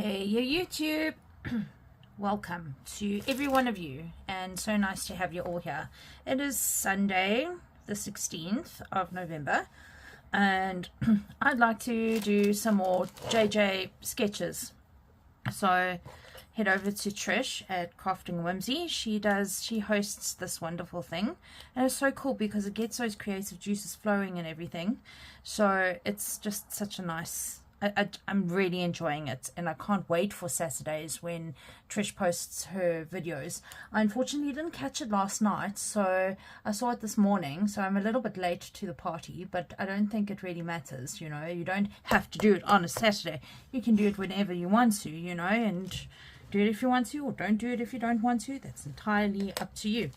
Hey, YouTube. Welcome to every one of you, and so nice to have you all here. It is Sunday, the 16th of November, and I'd like to do some more JJ sketches. So head over to Trish at Crafting Whimsy. She hosts this wonderful thing, and it's so cool because it gets those creative juices flowing and everything. So it's just such a nice, I'm really enjoying it, and I can't wait for Saturdays when Trish posts her videos. I unfortunately didn't catch it last night, so I saw it this morning, so I'm a little bit late to the party, but I don't think it really matters, you know. You don't have to do it on a Saturday. You can do it whenever you want to, you know, and do it if you want to, or don't do it if you don't want to. That's entirely up to you.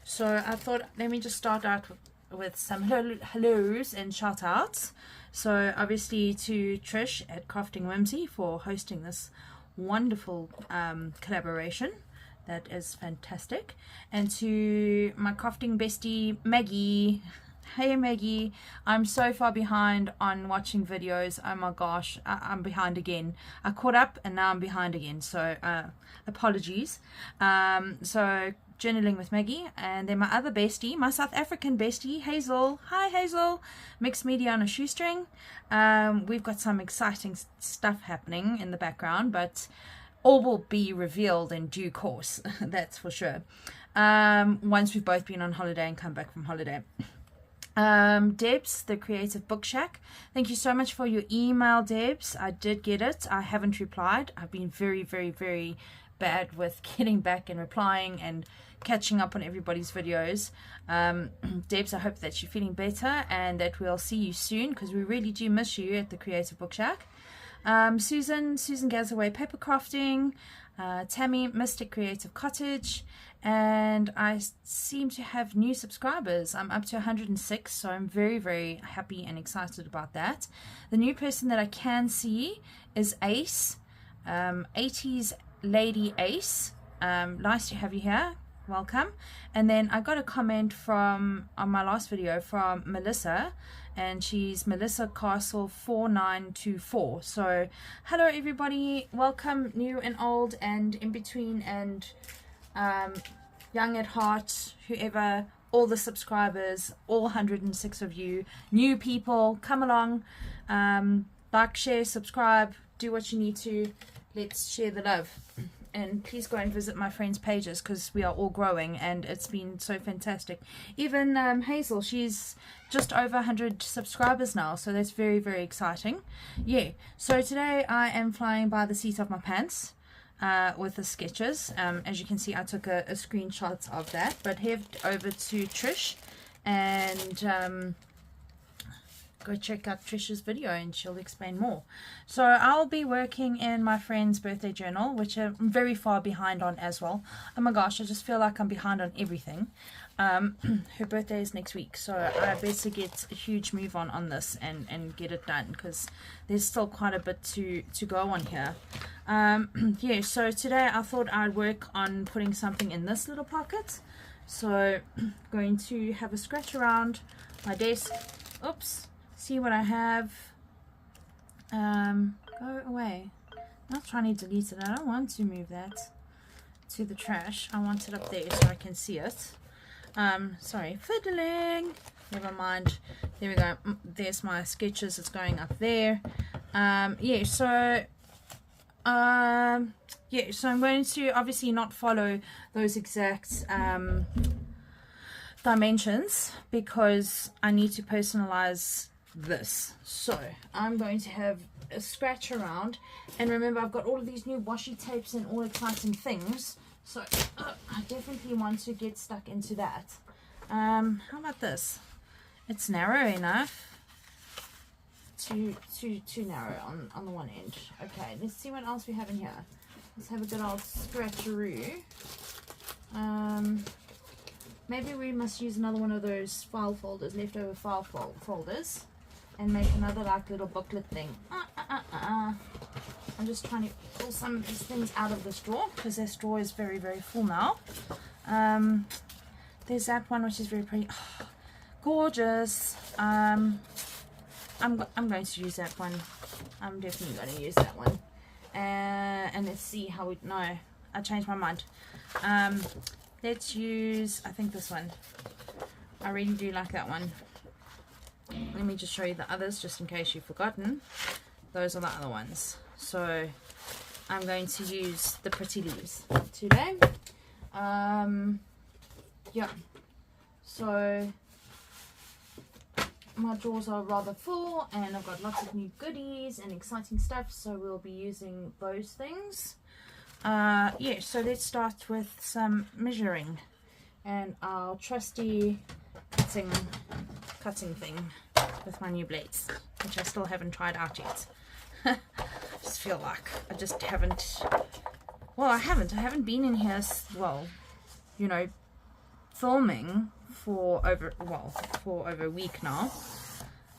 So I thought, let me just start out with some hellos and shout outs. So obviously to Trish at Crafting Whimsy for hosting this wonderful collaboration. That is fantastic. And to my crafting bestie Maggie. Hey Maggie, I'm so far behind on watching videos. Oh my gosh, I'm behind again. I caught up and now I'm behind again, so apologies. So journaling with Maggie, and then my other bestie, my South African bestie, Hazel. Hi Hazel, mixed media on a shoestring. We've got some exciting stuff happening in the background, but all will be revealed in due course. That's for sure. Once we've both been on holiday and come back from holiday. Debs, the Creative Book Shack, thank you so much for your email, Debs. I did get it. I haven't replied. I've been very bad with getting back and replying and catching up on everybody's videos. Debs, I hope that you're feeling better and that we'll see you soon, because we really do miss you at the Creative Book Shack. Susan Gazaway Paper Crafting, Tammy Mystic Creative Cottage, and I seem to have new subscribers. I'm up to 106, so I'm very happy and excited about that. The new person that I can see is Ace, 80s Lady Ace. Nice to have you here. Welcome. And then I got a comment on my last video from Melissa, and she's Melissa Castle 4924. So hello everybody, welcome new and old and in between and young at heart, whoever, all the subscribers, all 106 of you, new people, come along, like, share, subscribe, do what you need to. Let's share the love, and please go and visit my friends' pages, because we are all growing and it's been so fantastic. Even Hazel, she's just over 100 subscribers now, so that's very exciting. Yeah, so today I am flying by the seat of my pants with the sketches. As you can see, I took a screenshot of that, but head over to Trish and go check out Trish's video and she'll explain more. So I'll be working in my friend's birthday journal, which I'm very far behind on as well. Oh my gosh, I just feel like I'm behind on everything. Her birthday is next week, so I better get a huge move on this and get it done, because there's still quite a bit to go on here. Yeah, so today I thought I'd work on putting something in this little pocket. So going to have a scratch around my desk. Oops. See what I have. Go away. I'm not trying to delete it. I don't want to move that to the trash. I want it up there so I can see it. Sorry, fiddling. Never mind. There we go. There's my sketches. It's going up there. Yeah, so I'm going to obviously not follow those exact dimensions, because I need to personalize this. So I'm going to have a scratch around, and remember, I've got all of these new washi tapes and all exciting things, so I definitely want to get stuck into that. How about this? It's narrow enough. Too narrow on the one end. Okay, let's see what else we have in here. Let's have a good old scratcheroo. Maybe we must use another one of those file folders, leftover file folders, and make another like little booklet thing. I'm just trying to pull some of these things out of this drawer, because this drawer is very full now. There's that one, which is very pretty. Oh, gorgeous. I'm going to use that one. I'm definitely going to use that one. And let's see how we, no, I changed my mind. Let's use, I think this one. I really do like that one. Let me just show you the others, just in case you've forgotten. Those are the other ones. So I'm going to use the Pretty Leaves today. Yeah. So my drawers are rather full, and I've got lots of new goodies and exciting stuff, so we'll be using those things. Yeah, so let's start with some measuring and our trusty cutting thing with my new blades, which I still haven't tried out yet. I just feel like I just haven't, well, I haven't been in here, well, you know, filming for over a week now,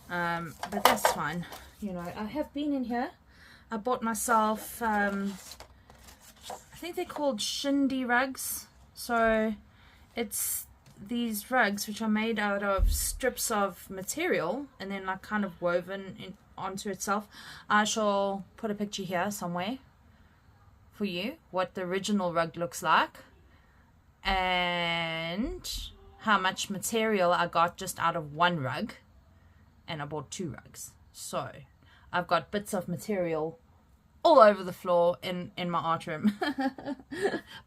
but that's fine. You know, I have been in here. I bought myself I think they're called shindy rugs. So it's these rugs which are made out of strips of material and then like kind of woven onto itself. I shall put a picture here somewhere for you what the original rug looks like and how much material I got just out of one rug, and I bought 2 rugs, so I've got bits of material all over the floor in my art room.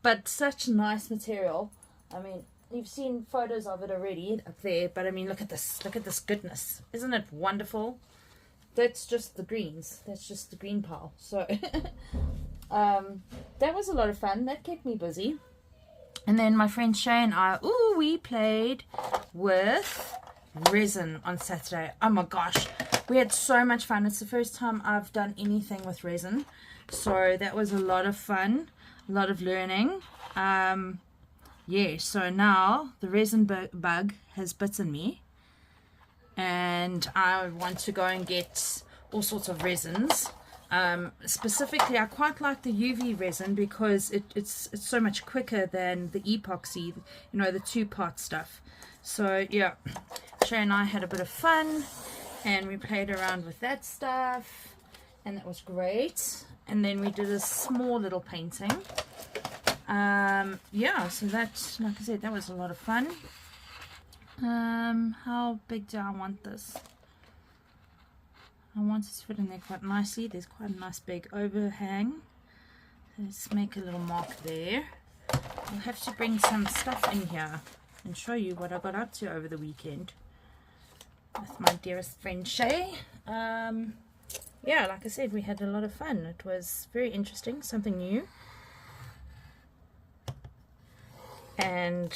But such nice material. I mean, you've seen photos of it already up there, but I mean, look at this goodness. Isn't it wonderful? That's just the greens. That's just the green pile. So that was a lot of fun. That kept me busy. And then my friend Shay and I, we played with resin on Saturday. Oh my gosh, we had so much fun. It's the first time I've done anything with resin, so that was a lot of fun, a lot of learning. Yeah, so now the resin bug has bitten me, and I want to go and get all sorts of resins. Specifically, I quite like the UV resin because it's so much quicker than the epoxy, you know, the 2-part stuff. So yeah, Shay and I had a bit of fun, and we played around with that stuff, and that was great. And then we did a small little painting. Yeah, so that, like I said, that was a lot of fun. How big do I want this? I want it to fit in there quite nicely. There's quite a nice big overhang. Let's make a little mark there. I'll have to bring some stuff in here and show you what I got up to over the weekend with my dearest friend Shay. Yeah, like I said, we had a lot of fun. It was very interesting, something new, and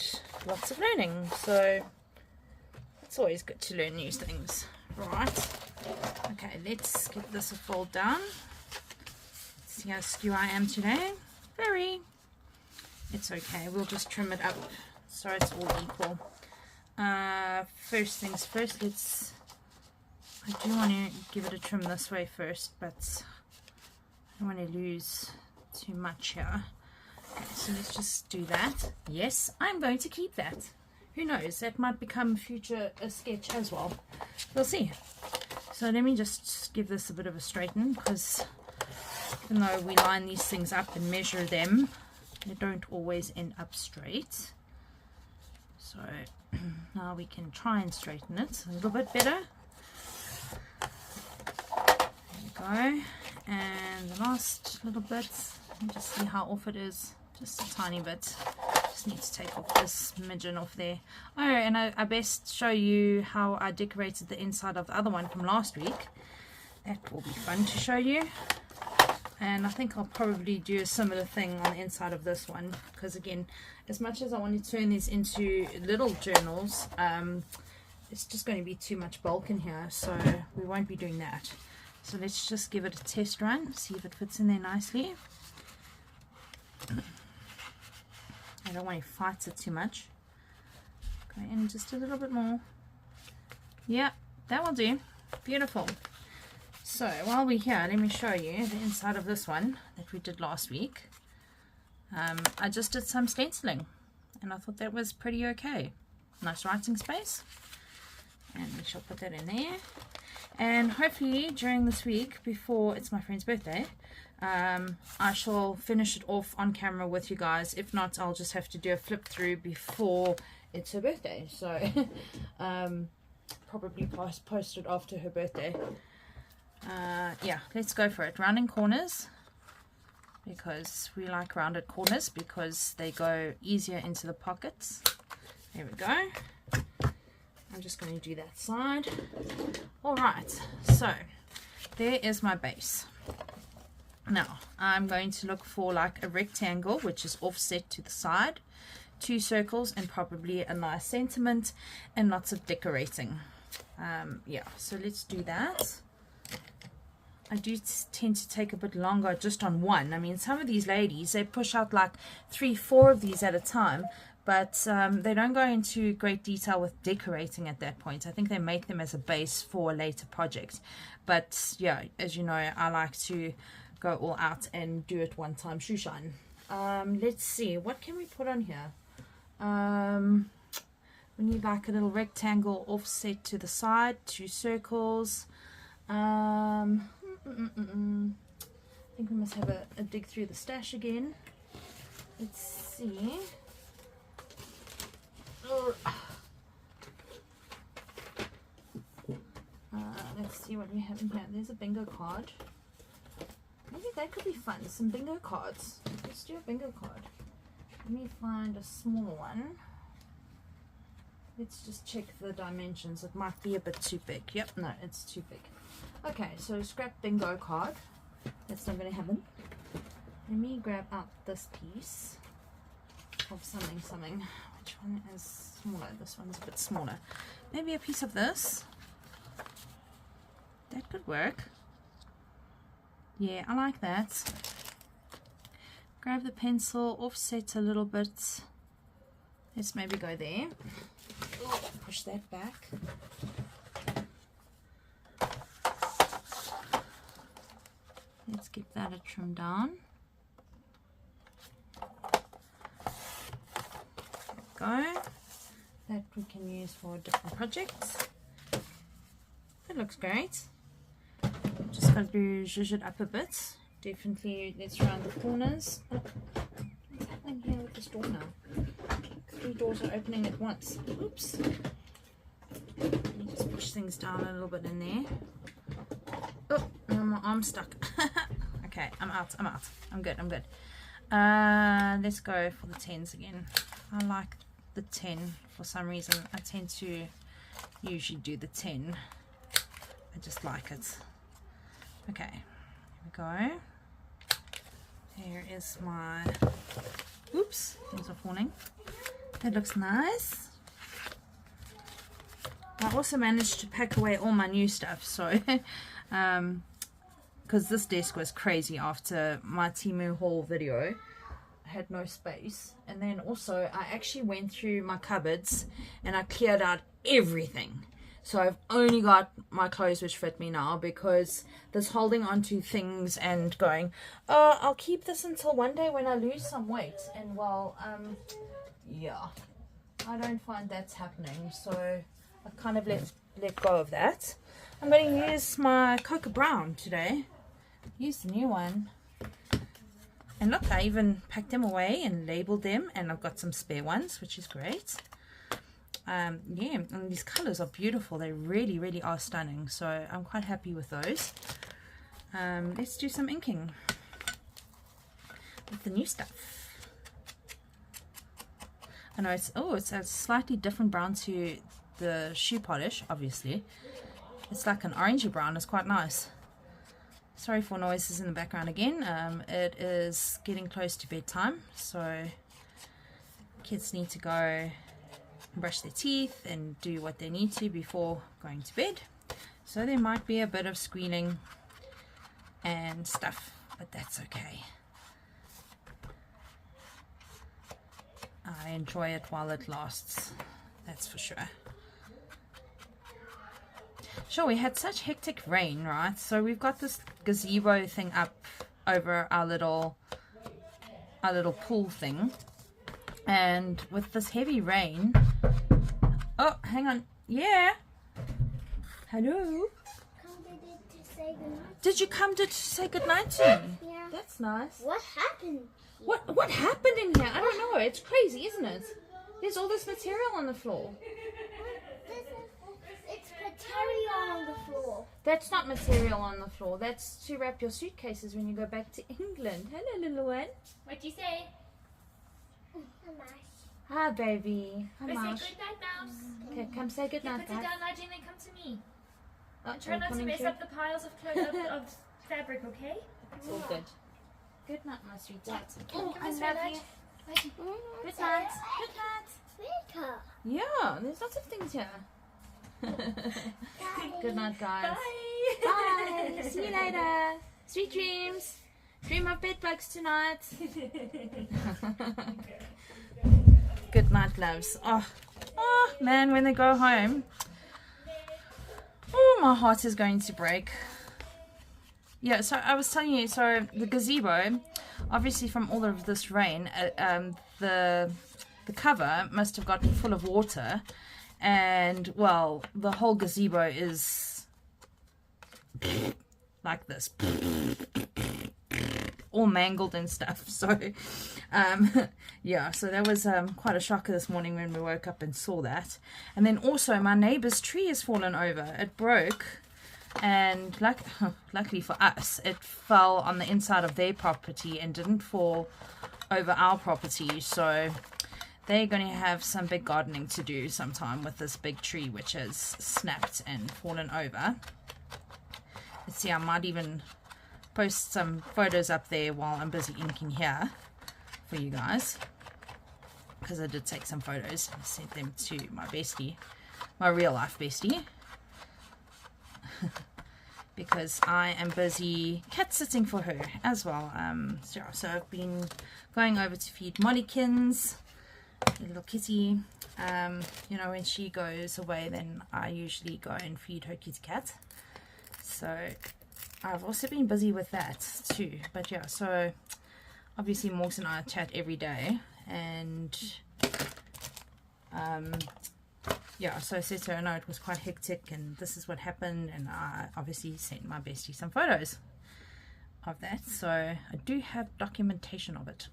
lots of learning. So it's always good to learn new things. Right, okay, let's get this fold down. See how skew I am today. Very. It's okay, we'll just trim it up so it's all equal. First things first, I do want to give it a trim this way first, but I don't want to lose too much here. Okay, so let's just do that. Yes, I'm going to keep that. Who knows, that might become future a sketch as well. We'll see. So let me just give this a bit of a straighten, because even though we line these things up and measure them, they don't always end up straight. So now we can try and straighten it a little bit better. There we go. And the last little bit, let me just see how off it is. Just a tiny bit. Just need to take off this midget off there. Oh, and I best show you how I decorated the inside of the other one from last week. That will be fun to show you. And I think I'll probably do a similar thing on the inside of this one, because again, as much as I want to turn these into little journals, it's just going to be too much bulk in here, so we won't be doing that. So let's just give it a test run, see if it fits in there nicely. I don't want to fight it too much. Go in just a little bit more. Yeah, that will do. Beautiful. So while we're here, let me show you the inside of this one that we did last week. I just did some stenciling, and I thought that was pretty okay. Nice writing space, and we shall put that in there. and hopefully during this week before it's my friend's birthday, I shall finish it off on camera with you guys. If not, I'll just have to do a flip through before it's her birthday, so probably post it after her birthday. Yeah, let's go for it. Rounding corners, because we like rounded corners because they go easier into the pockets. There we go. I'm just going to do that side. Alright, so there is my base. Now I'm going to look for like a rectangle which is offset to the side, 2 circles, and probably a nice sentiment and lots of decorating. Yeah, so let's do that. I do tend to take a bit longer just on one. I mean, some of these ladies, they push out like 3-4 of these at a time, but they don't go into great detail with decorating at that point. I think they make them as a base for a later project. But yeah, as you know, I like to go all out and do it one time shoe shine. Let's see, what can we put on here? We need like a little rectangle offset to the side, 2 circles. I think we must have a dig through the stash again. Let's see. Let's see what we have in here. There's a bingo card. Maybe that could be fun. Some bingo cards. Let's do a bingo card. Let me find a smaller one. Let's just check the dimensions. It might be a bit too big. Yep, no, it's too big. Okay, so scrap bingo card. That's not going to happen. Let me grab out this piece of something. Which one is smaller? This one's a bit smaller. Maybe a piece of this. That could work. Yeah, I like that. Grab the pencil, offset a little bit. Let's maybe go there. Oh, push that back. Let's give that a trim down. There we go. That we can use for different projects. That looks great. Just got to zhuzh it up a bit. Definitely, let's round the corners. Oh, what's happening here with this door now? 3 doors are opening at once. Oops. Let me just push things down a little bit in there. Oh, no, my arm's stuck. Okay, I'm out. I'm good. Let's go for the 10s again. I like the 10 for some reason. I tend to usually do the 10. I just like it. Okay, here we go. Here is my, oops, there's a warning. That looks nice. I also managed to pack away all my new stuff, so because this desk was crazy after my Temu haul video. I had no space, and then also I actually went through my cupboards and I cleared out everything. So I've only got my clothes which fit me now, because this holding on to things and going, oh, I'll keep this until one day when I lose some weight, and well, yeah, I don't find that's happening, so I kind of let go of that. I'm going to use my Cocoa Brown today. Use the new one. And look, I even packed them away and labeled them, and I've got some spare ones, which is great. Yeah, and these colors are beautiful. They really are stunning, so I'm quite happy with those. Let's do some inking with the new stuff. I know it's a slightly different brown to the shoe polish. Obviously it's like an orangey brown. It's quite nice. Sorry for noises in the background again. It is getting close to bedtime, so kids need to go brush their teeth and do what they need to before going to bed, so there might be a bit of squealing and stuff, but that's okay. I enjoy it while it lasts, that's for sure. Sure, we had such hectic rain, right? So we've got this gazebo thing up over our little pool thing, and with this heavy rain, oh, hang on, yeah, hello, say goodnight. Did you come to say goodnight to me? Yeah. That's nice. What happened? What happened in here? I don't know. It's crazy, isn't it? There's all this material on the floor. It's material on the floor. That's not material on the floor. That's to wrap your suitcases when you go back to England. Hello, little one. What do you say? Hi, baby. Hi, Go say Mouse. good night, Mouse. Okay, come say Yeah, goodnight, put it guys. down, Maggie, and then come to me. Oh, And try not to coming mess through? up the piles of of fabric, okay? It's all good. Good night, my sweetheart. Come I this way, love Mag. you. Maggie. Good night. Good night. Sweeter. Yeah, there's lots of things here. Good night, guys. Bye. Bye. See you later. Sweet dreams. Dream of bed bugs tonight. Good night, loves. Oh, man, when they go home, oh, my heart is going to break. Yeah, so I was telling you, so the gazebo, obviously from all of this rain, the cover must have gotten full of water, and well, the whole gazebo is like this, all mangled and stuff. So yeah, so that was quite a shocker this morning when we woke up and saw that. And then also my neighbor's tree has fallen over. It broke, and luckily for us, it fell on the inside of their property and didn't fall over our property. So they're going to have some big gardening to do sometime with this big tree which has snapped and fallen over. Let's see, I might even post some photos up there while I'm busy inking here for you guys, because I did take some photos. I sent them to my bestie, my real life bestie, because I am busy cat sitting for her as well. So I've been going over to feed Mollykins, a little kitty. You know, when she goes away, then I usually go and feed her kitty cat. So I've also been busy with that too. But yeah, so obviously Morgs and I chat every day, and yeah, so I said to her, no, it was quite hectic and this is what happened, and I obviously sent my bestie some photos of that, so I do have documentation of it.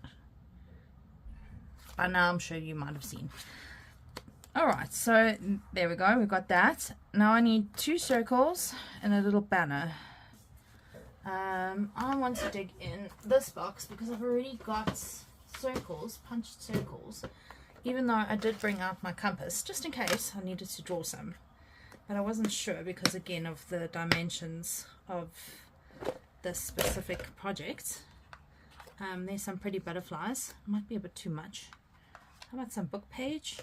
By now I'm sure you might have seen. Alright, so there we go, we've got that. Now I need 2 circles and a little banner. I want to dig in this box because I've already got circles, punched circles, even though I did bring out my compass just in case I needed to draw some, but I wasn't sure because again of the dimensions of this specific project. There's some pretty butterflies, might be a bit too much. How about some book page?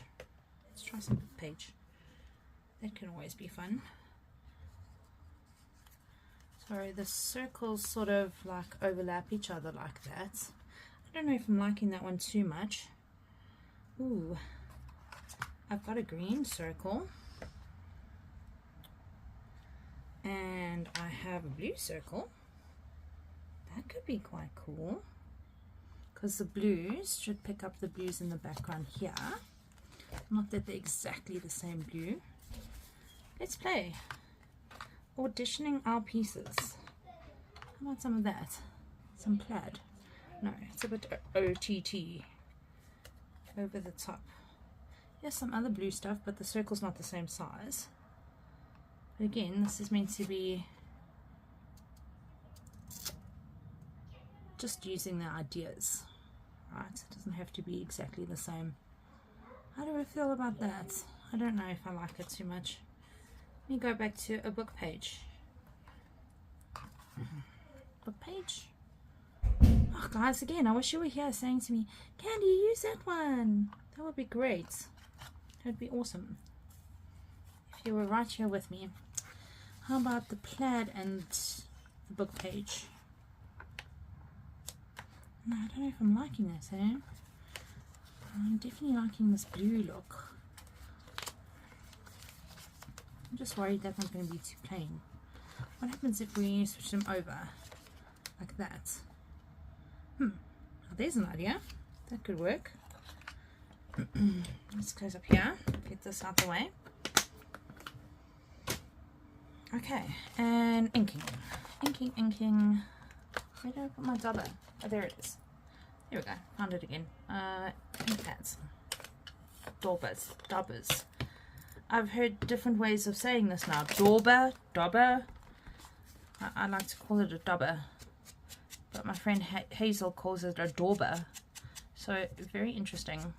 Let's try some book page, that can always be fun. So the circles sort of like overlap each other like that. I don't know if I'm liking that one too much. Ooh, I've got a green circle and I have a blue circle. That could be quite cool because the blues should pick up the blues in the background here. Not that they're exactly the same blue. Let's play. Auditioning our pieces. How about some of that? Some plaid. No, it's a bit OTT. Over the top. There's some other blue stuff, but the circle's not the same size. But again, this is meant to be just using the ideas. Right? It doesn't have to be exactly the same. How do I feel about that? I don't know if I like it too much. Let me go back to a book page. Book page. Oh, guys, again, I wish you were here saying to me, Candy, use that one. That would be great. That would be awesome. If you were right here with me. How about the plaid and the book page? No, I don't know if I'm liking this, eh? I'm definitely liking this blue look. I'm just worried that one's going to be too plain. What happens if we switch them over like that? Well, there's an idea. That could work. Let's close up here. Get this out the way. Okay, and inking. Inking. Where did I put my double? Oh, there it is. Here we go. Found it again. Ink pads. Daubers. I've heard different ways of saying this now. Dauber. I like to call it a dauber, but my friend Hazel calls it a dauber. So very interesting.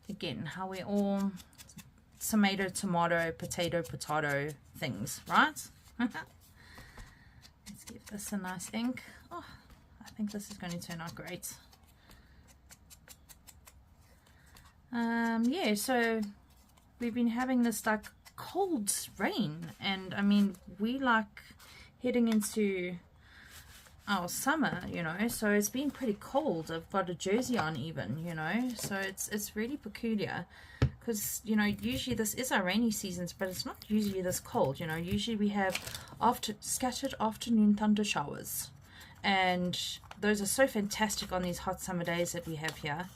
Again, how we all tomato, potato things, right? Let's give this a nice ink. Oh, I think this is going to turn out great. Yeah, so we've been having this like cold rain, and I mean, we like heading into our summer, you know, so it's been pretty cold. I've got a jersey on even, you know, so it's really peculiar, because, you know, usually this is our rainy seasons, but it's not usually this cold, you know. Usually we have scattered afternoon thunder showers, and those are so fantastic on these hot summer days that we have here.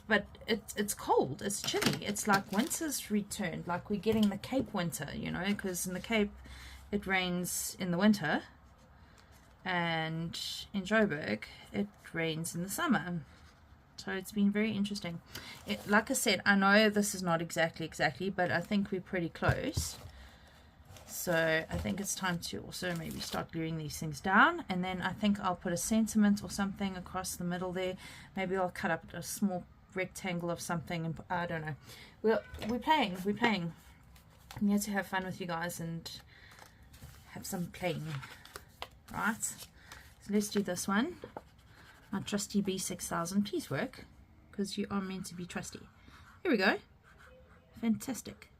But it's cold, it's chilly, it's like winter's returned, like we're getting the Cape winter, you know, because in the Cape it rains in the winter, and in Joburg it rains in the summer. So it's been very interesting. Like I said, I know this is not exactly, but I think we're pretty close. So I think it's time to also maybe start gluing these things down, and then I think I'll put a sentiment or something across the middle there. Maybe I'll cut up a small rectangle of something, and I don't know. We're playing. I'm here to have fun with you guys and have some playing, right? So let's do this one. My trusty B6000, please work, because you are meant to be trusty. Here we go. Fantastic.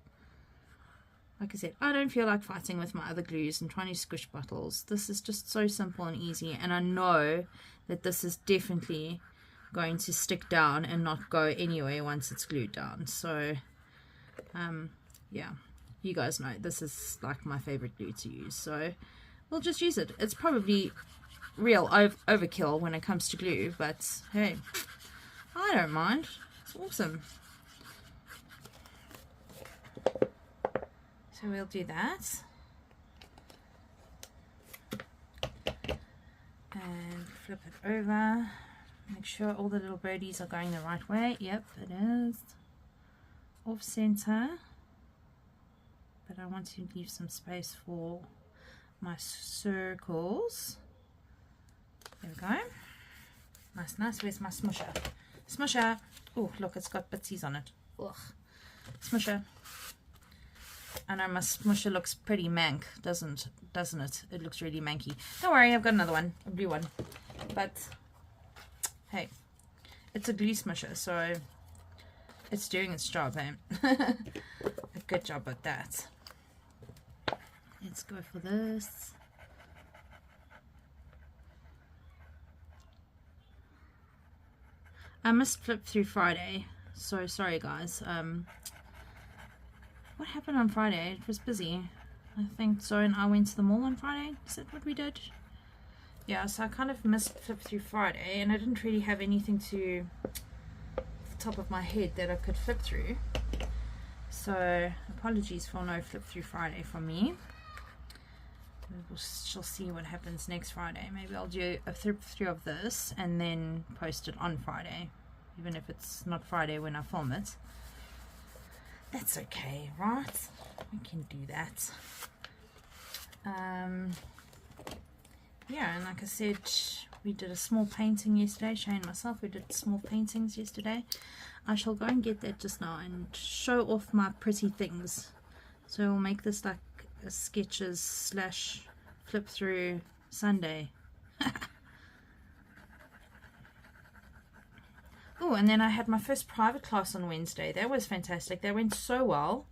Like I said, I don't feel like fighting with my other glues and trying to squish bottles. This is just so simple and easy, and I know that this is definitely going to stick down and not go anywhere once it's glued down. So yeah, you guys know this is like my favorite glue to use, so we'll just use it. It's probably real overkill when it comes to glue, but hey, I don't mind. It's awesome. So we'll do that, and flip it over. Make sure all the little birdies are going the right way. Yep, it is. Off center. But I want to leave some space for my circles. There we go. Nice. Where's my smusher? Smusher! Oh, look, it's got bitsies on it. Ugh. Smusher. I know my smusher looks pretty mank, doesn't it? It looks really manky. Don't worry, I've got another one, a blue one. But hey, it's a glue smusher, so it's doing its job, eh? A good job at that. Let's go for this. I missed flip through Friday, so sorry guys. What happened on Friday? It was busy. I think Zoe and I went to the mall on Friday. Is that what we did? Yeah, so I kind of missed flip through Friday, and I didn't really have anything to the top of my head that I could flip through. So apologies for no flip through Friday from me. We shall see what happens next Friday. Maybe I'll do a flip through of this and then post it on Friday, even if it's not Friday when I film it. That's okay, right? We can do that. Yeah, and like I said, we did a small painting yesterday. Shane and myself, we did small paintings yesterday. I shall go and get that just now and show off my pretty things. So we'll make this like a sketches slash flip through Sunday. Oh, and then I had my first private class on Wednesday. That was fantastic. That went so well.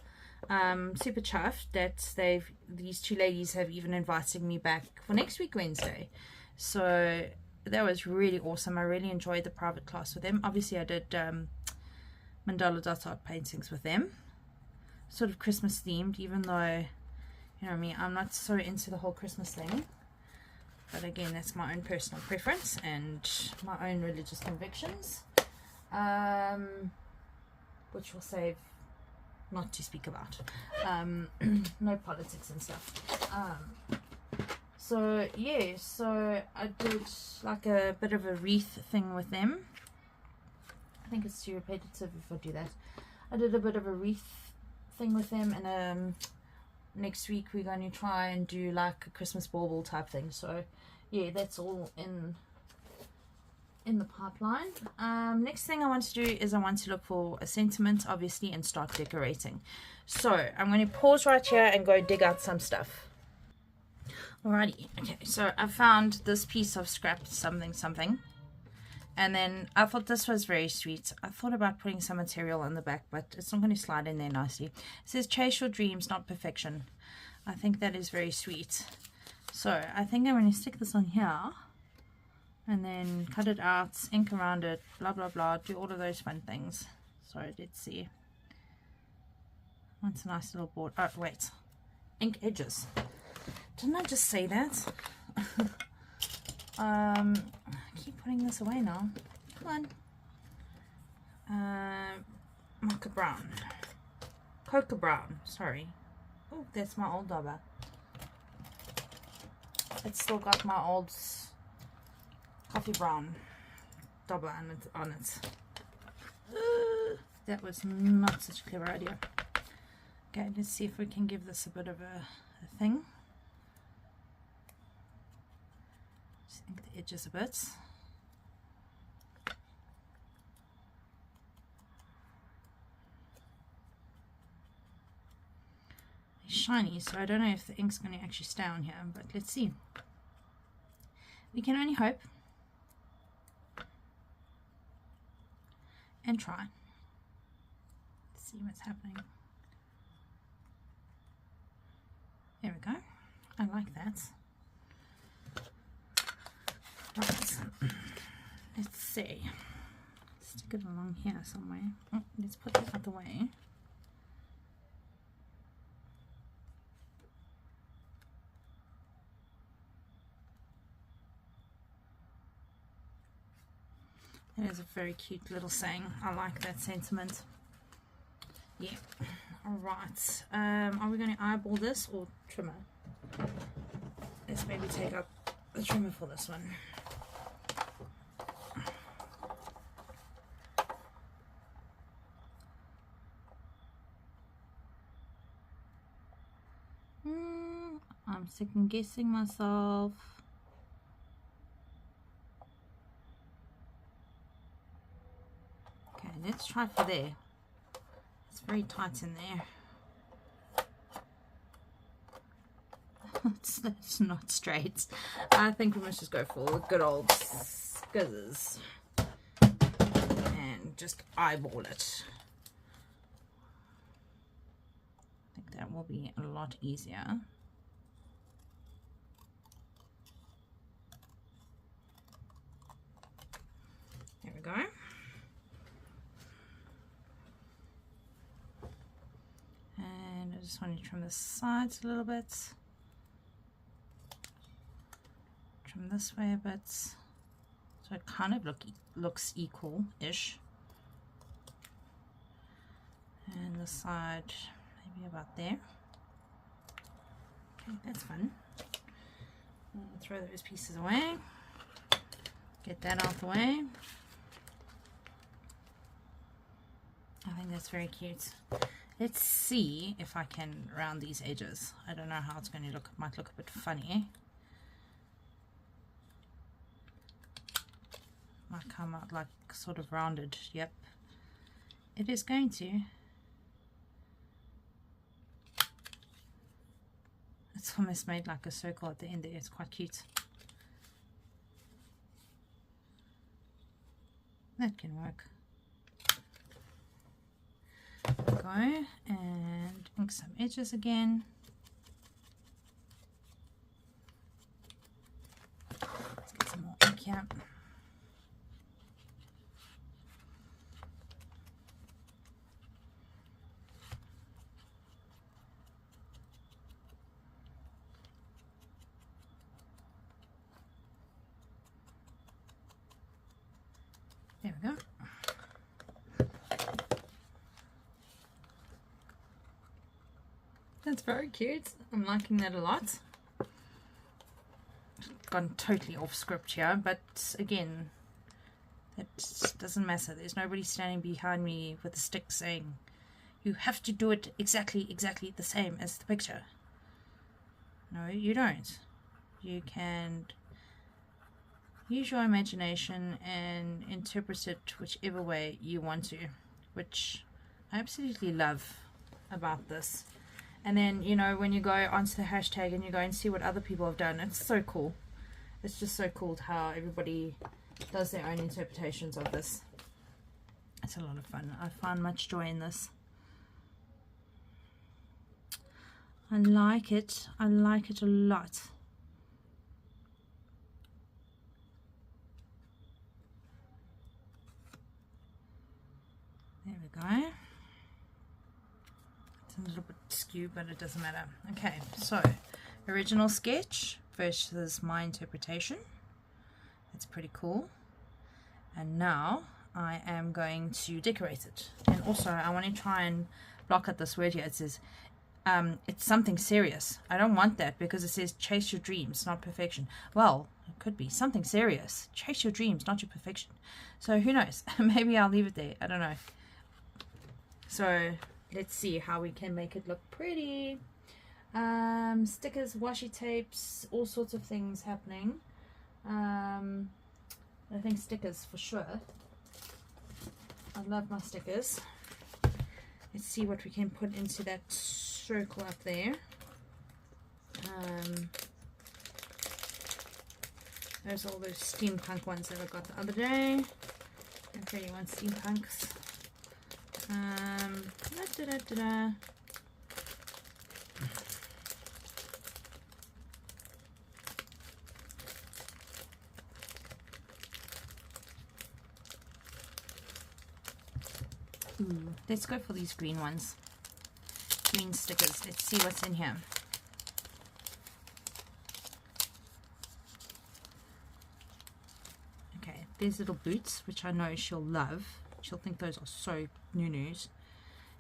Super chuffed that these two ladies have even invited me back for next week Wednesday. So that was really awesome. I really enjoyed the private class with them. Obviously I did mandala dot art paintings with them, sort of Christmas themed, even though, you know me, I'm not so into the whole Christmas thing. But again, that's my own personal preference and my own religious convictions, which will save not to speak about. No politics and stuff. So yeah, so I did like a bit of a wreath thing with them. I think it's too repetitive if I do that. I did a bit of a wreath thing with them, and next week we're going to try and do like a Christmas bauble type thing. So yeah, that's all in the pipeline. Next thing I want to do is I want to look for a sentiment, obviously, and start decorating. So I'm going to pause right here and go dig out some stuff. Alrighty, okay, so I found this piece of scrap something, and then I thought this was very sweet. I thought about putting some material on the back, but it's not going to slide in there nicely. It says chase your dreams, not perfection. I think that is very sweet. So I think I'm going to stick this on here, and then cut it out, ink around it, blah blah blah, do all of those fun things. So let's see. What's a nice little board? Oh wait, ink edges. Didn't I just say that? I keep putting this away now. Come on. Mocha brown. Cocoa brown, sorry. Oh, that's my old dobber. It's still got my old coffee brown dobber on it. That was not such a clever idea. Okay, let's see if we can give this a bit of a thing. Just ink the edges a bit. It's shiny, so I don't know if the ink's going to actually stay on here, but let's see. We can only hope and try. Let's see what's happening. There we go. I like that. Right. Let's see. Stick it along here somewhere. Oh, let's put that out the way. It is a very cute little saying. I like that sentiment. Yeah. Alright. Are we going to eyeball this or trimmer? Let's maybe take out the trimmer for this one. I'm second guessing myself. Okay, let's try for there. It's very tight in there. It's not straight. I think we must just go for good old scissors and just eyeball it. I think that will be a lot easier. There we go. And I just want to trim the sides a little bit. Trim this way a bit. So it kind of looks equal-ish. And the side maybe about there. Okay, that's fun. I'll throw those pieces away. Get that out the way. I think that's very cute. Let's see if I can round these edges. I don't know how it's going to look. It might look a bit funny. Might come out like sort of rounded. Yep. It is going to. It's almost made like a circle at the end there. It's quite cute. That can work. Go and ink some edges again. Let's get some more ink here. There we go. That's very cute. I'm liking that a lot. Gone totally off script here, but again, it doesn't matter. There's nobody standing behind me with a stick saying you have to do it exactly the same as the picture. No, you don't. You can use your imagination and interpret it whichever way you want to, which I absolutely love about this. And then, you know, when you go onto the hashtag and you go and see what other people have done, it's so cool. It's just so cool how everybody does their own interpretations of this. It's a lot of fun. I find much joy in this. I like it. I like it a lot. There we go. It's a little bit skew, but it doesn't matter. Okay, so original sketch versus my interpretation. It's pretty cool. And now I am going to decorate it. And also I want to try and block out this word here. It says it's something serious. I don't want that because it says chase your dreams, not perfection. Well, it could be something serious. Chase your dreams, not your perfection. So who knows? Maybe I'll leave it there. I don't know. So let's see how we can make it look pretty. Stickers, washi tapes, all sorts of things happening. I think stickers for sure. I love my stickers. Let's see what we can put into that circle up there. There's all those steampunk ones that I got the other day. I really want steampunks. Let's go for these green ones. Green stickers. Let's see what's in here. Okay, there's little boots, which I know she'll love. She'll think those are so new-news.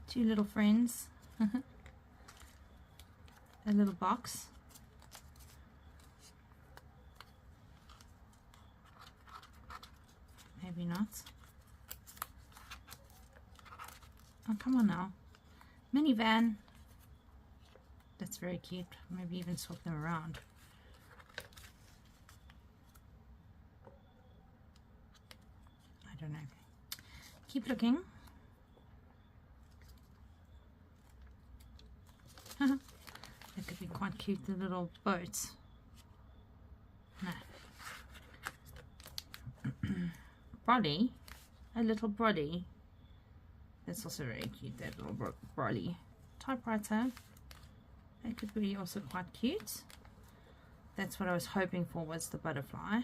Two little friends. A little box. Maybe not. Oh, come on now. Minivan. That's very cute. Maybe even swap them around. I don't know. Keep looking. That could be quite cute, the little boats. No. Brolly. A little brolly. That's also very cute, that little brolly. Typewriter. That could be also quite cute. That's what I was hoping for, was the butterfly.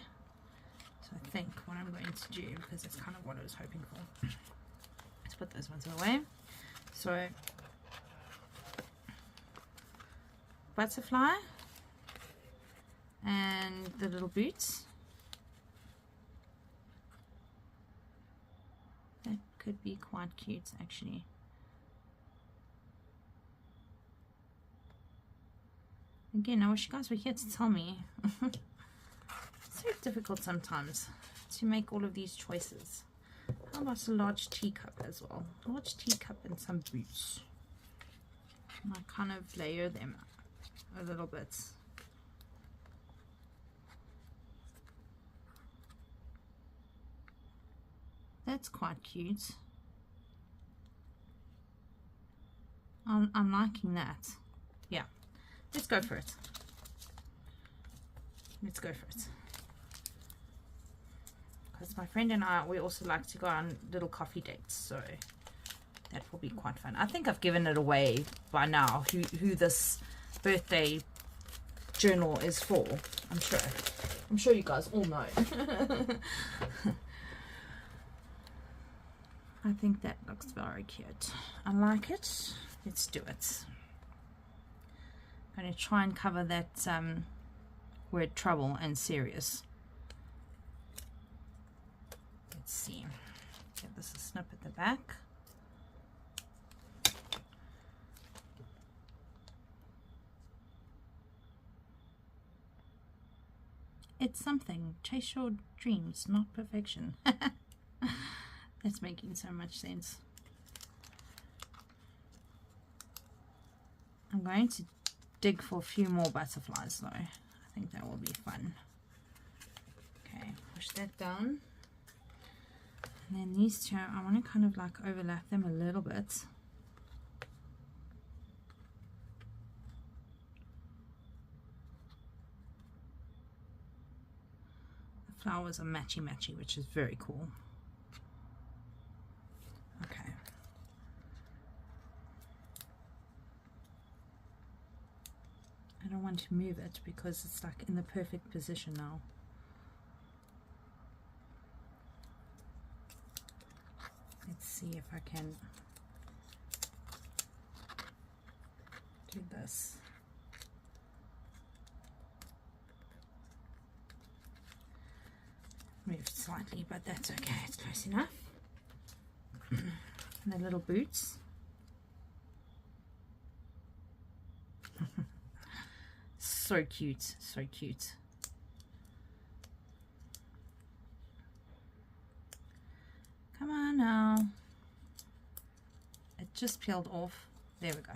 So I think what I'm going to do, because it's kind of what I was hoping for. Let's put those ones away. So, butterfly. And the little boots. That could be quite cute, actually. Again, I wish you guys were here to tell me. It's so difficult sometimes to make all of these choices. How about a large teacup as well? A large teacup and some boots. And I kind of layer them a little bit. That's quite cute. I'm liking that. Yeah. Let's go for it. Let's go for it. Because my friend and I, we also like to go on little coffee dates, so that will be quite fun. I think I've given it away by now, who this birthday journal is for. I'm sure you guys all know. I think that looks very cute. I like it. Let's do it. I'm going to try and cover that word trouble and serious. Let's see. Give this a snip at the back. It's something. Chase your dreams, not perfection. That's making so much sense. I'm going to dig for a few more butterflies though. I think that will be fun. Okay, push that down. And then these two, I want to kind of like overlap them a little bit. The flowers are matchy-matchy, which is very cool. Okay. I don't want to move it because it's like in the perfect position now. Let's see if I can do this. Moved slightly, but that's okay, it's close enough. And the little boots. So cute, so cute. Come on now. It just peeled off. There we go.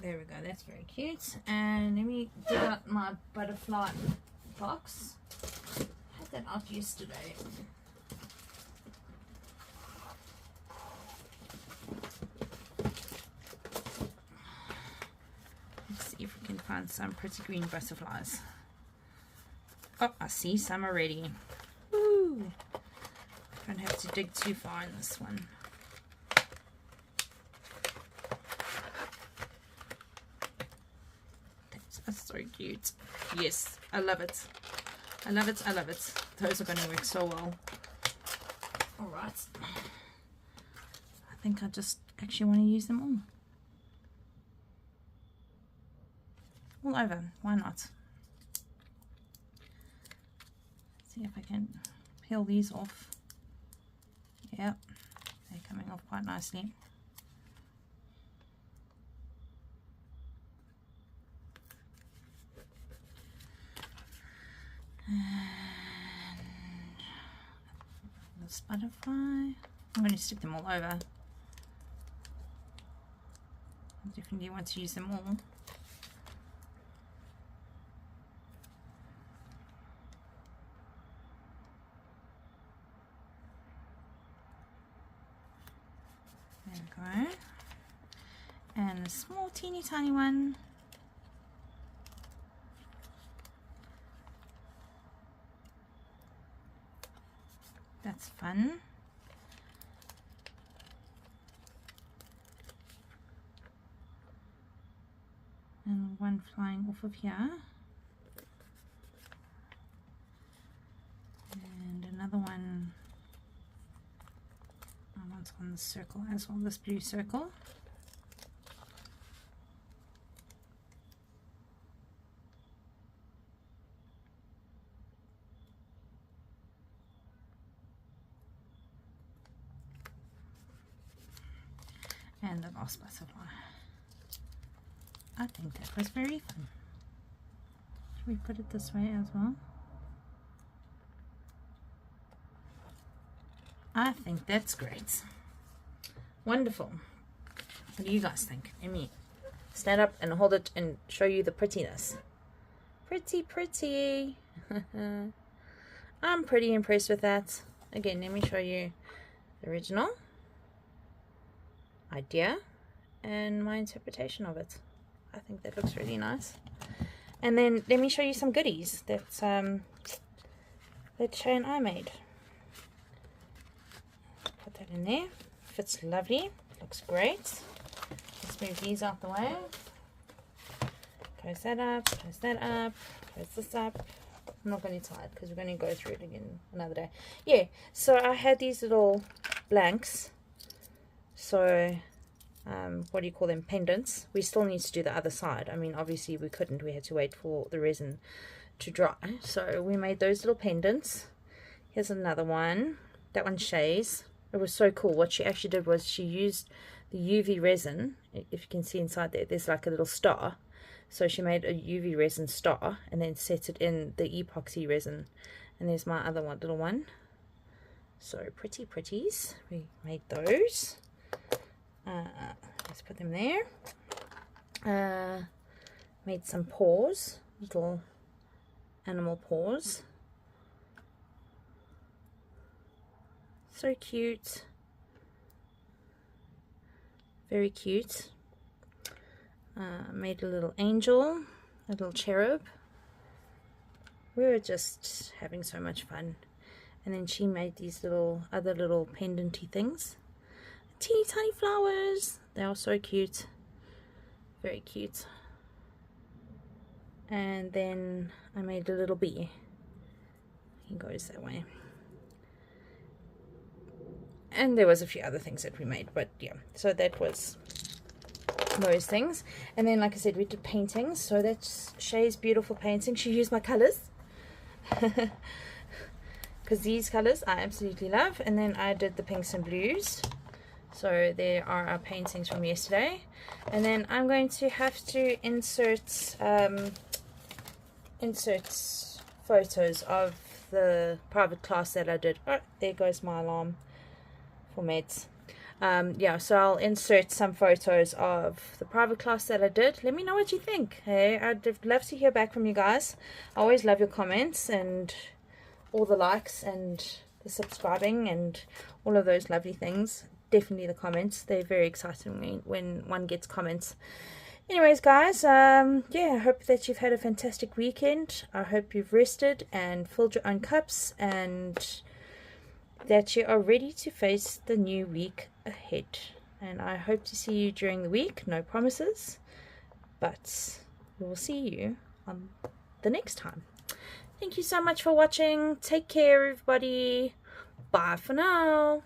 There we go, that's very cute. And let me dig out my butterfly box. I had that out yesterday. Let's see if we can find some pretty green butterflies. Oh, I see some already. Woo! Don't have to dig too far in this one. That's so cute. Yes, I love it. I love it. I love it. Those are going to work so well. All right. I think I just actually want to use them all over. Why not? See if I can peel these off. Yep, they're coming off quite nicely. And this butterfly, I'm going to stick them all over. I definitely want to use them all. There we go. And a small teeny tiny one. That's fun. And one flying off of here. And another one. I want on the circle as well, this blue circle. And the last butterfly. I think that was very fun. Should we put it this way as well? I think that's great. Wonderful. What do you guys think? Let me stand up and hold it and show you the prettiness. Pretty, pretty. I'm pretty impressed with that. Again, let me show you the original idea and my interpretation of it. I think that looks really nice. And then let me show you some goodies that Shay and I made. Put that in there. Fits lovely. Looks great. Let's move these out the way. Close that up. Close that up. Close this up. I'm not going to tie it because we're going to go through it again another day. Yeah, so I had these little blanks. So what do you call them, pendants. We still need to do the other side. I mean, obviously we couldn't, we had to wait for the resin to dry, so we made those little pendants. Here's another one. That one Shay's. It was so cool. What she actually did was she used the UV resin. If you can see inside there, there's like a little star. So she made a UV resin star and then set it in the epoxy resin. And there's my other one, little one. So pretty pretties. We made those. Let's put them there. Made some paws, little animal paws. So cute. Very cute. Made a little angel, a little cherub. We were just having so much fun. And then she made these other little pendanty things. Teeny tiny flowers. They are so cute. Very cute. And then I made a little bee. He goes that way. And there was a few other things that we made, but yeah, so that was those things. And then, like I said, we did paintings. So that's Shay's beautiful painting. She used my colors because these colors I absolutely love. And then I did the pinks and blues. So there are our paintings from yesterday. And then I'm going to have to insert photos of the private class that I did. Oh, there goes my alarm for meds. Yeah, so I'll insert some photos of the private class that I did. Let me know what you think. Hey, I'd love to hear back from you guys. I always love your comments and all the likes and the subscribing and all of those lovely things. Definitely the comments. They're very exciting when one gets comments. Anyways, guys, yeah, I hope that you've had a fantastic weekend. I hope you've rested and filled your own cups and that you are ready to face the new week ahead. And I hope to see you during the week. No promises, but we will see you on the next time. Thank you so much for watching. Take care, everybody. Bye for now.